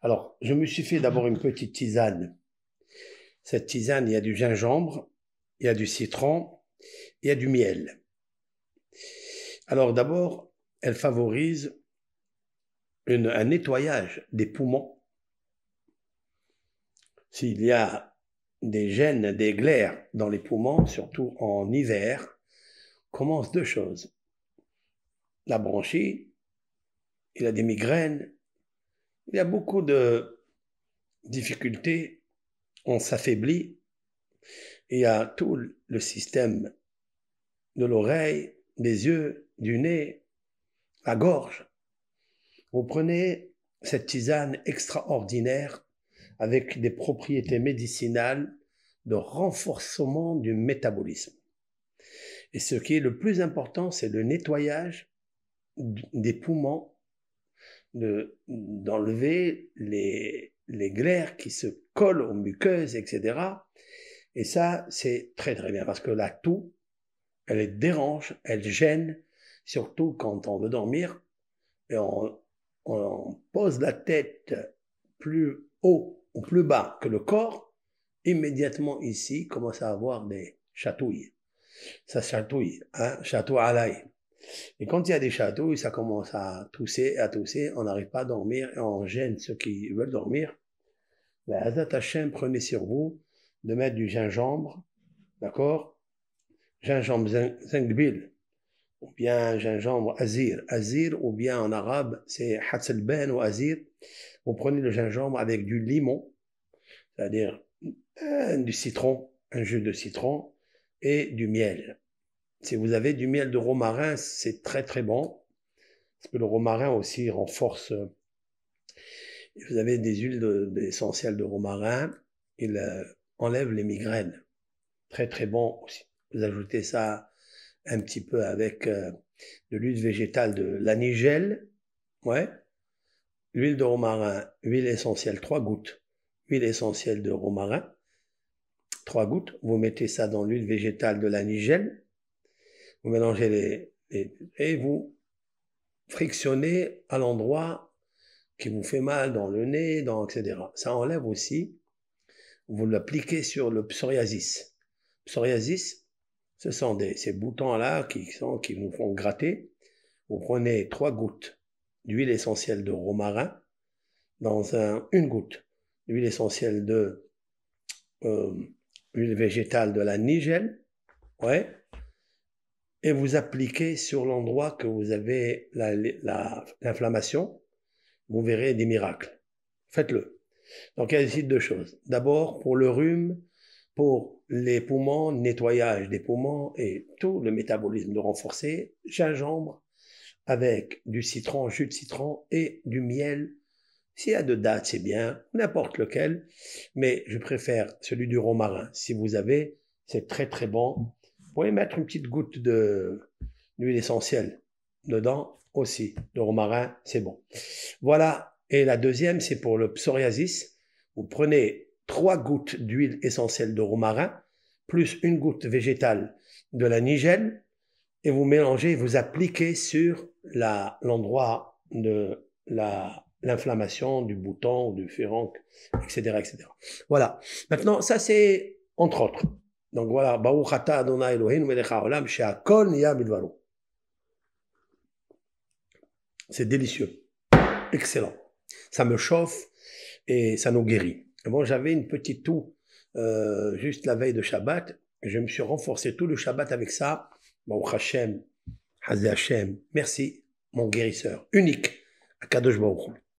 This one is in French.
Alors, je me suis fait d'abord une petite tisane. Cette tisane, il y a du gingembre, il y a du citron, il y a du miel. Alors d'abord, elle favorise un nettoyage des poumons. S'il y a des gènes, des glaires dans les poumons, surtout en hiver, commencent deux choses. La bronchite, il y a des migraines, il y a beaucoup de difficultés, on s'affaiblit, il y a tout le système de l'oreille, des yeux, du nez, la gorge. Vous prenez cette tisane extraordinaire avec des propriétés médicinales de renforcement du métabolisme. Et ce qui est le plus important, c'est le nettoyage des poumons, d'enlever les glaires qui se collent aux muqueuses, etc. Et ça, c'est très très bien parce que la toux, elle dérange, elle gêne, surtout quand on veut dormir et on pose la tête plus haut ou plus bas que le corps, immédiatement ici commence à avoir des chatouilles. Ça chatouille, hein, chatouille à l'ail. Et quand il y a des chatouilles, ça commence à tousser, on n'arrive pas à dormir et on gêne ceux qui veulent dormir. Mais Hazrat Hashem, prenez sur vous de mettre du gingembre, d'accord? Gingembre zingbil, ou bien gingembre azir. Azir, ou bien en arabe, c'est hatselben ou azir. Vous prenez le gingembre avec du limon, c'est-à-dire du citron, un jus de citron, et du miel. Si vous avez du miel de romarin, c'est très très bon, parce que le romarin aussi renforce. Vous avez des huiles essentielles de romarin, il enlève les migraines. Très très bon aussi. Vous ajoutez ça un petit peu avec de l'huile végétale de l'anigel, ouais, l'huile de romarin, huile essentielle, 3 gouttes, huile essentielle de romarin, 3 gouttes, vous mettez ça dans l'huile végétale de l'anigel, vous mélangez et vous frictionnez à l'endroit qui vous fait mal dans le nez, etc. Ça enlève aussi, vous l'appliquez sur le psoriasis. Psoriasis, ce sont ces boutons-là qui nous font gratter. Vous prenez 3 gouttes d'huile essentielle de romarin dans une goutte d'huile essentielle de huile végétale de la nigelle, ouais, et vous appliquez sur l'endroit que vous avez l'inflammation, vous verrez des miracles. Faites-le. Donc il y a ici deux choses. D'abord, pour le rhume, pour les poumons, nettoyage des poumons et tout le métabolisme de renforcer, gingembre avec du citron, jus de citron et du miel. S'il y a de date, c'est bien, n'importe lequel, mais je préfère celui du romarin. Si vous avez, c'est très très bon. Vous pouvez mettre une petite goutte d'huile essentielle dedans aussi. Le romarin, c'est bon. Voilà. Et la deuxième, c'est pour le psoriasis. Vous prenez 3 gouttes d'huile essentielle de romarin, plus une goutte végétale de la nigelle, et vous mélangez, vous appliquez sur l'endroit de l'inflammation du bouton, du furoncle, etc., etc. Voilà. Maintenant, ça c'est entre autres. Donc voilà. Baruch atah Adonai Eloheinu melech haolam she'akol niya bidvaro. C'est délicieux. Excellent. Ça me chauffe et ça nous guérit. Bon, j'avais une petite toux juste la veille de Shabbat. Je me suis renforcé tout le Shabbat avec ça. Baruch Hashem, Hazé Hashem, merci, mon guérisseur unique, Akadosh Baruch Hu.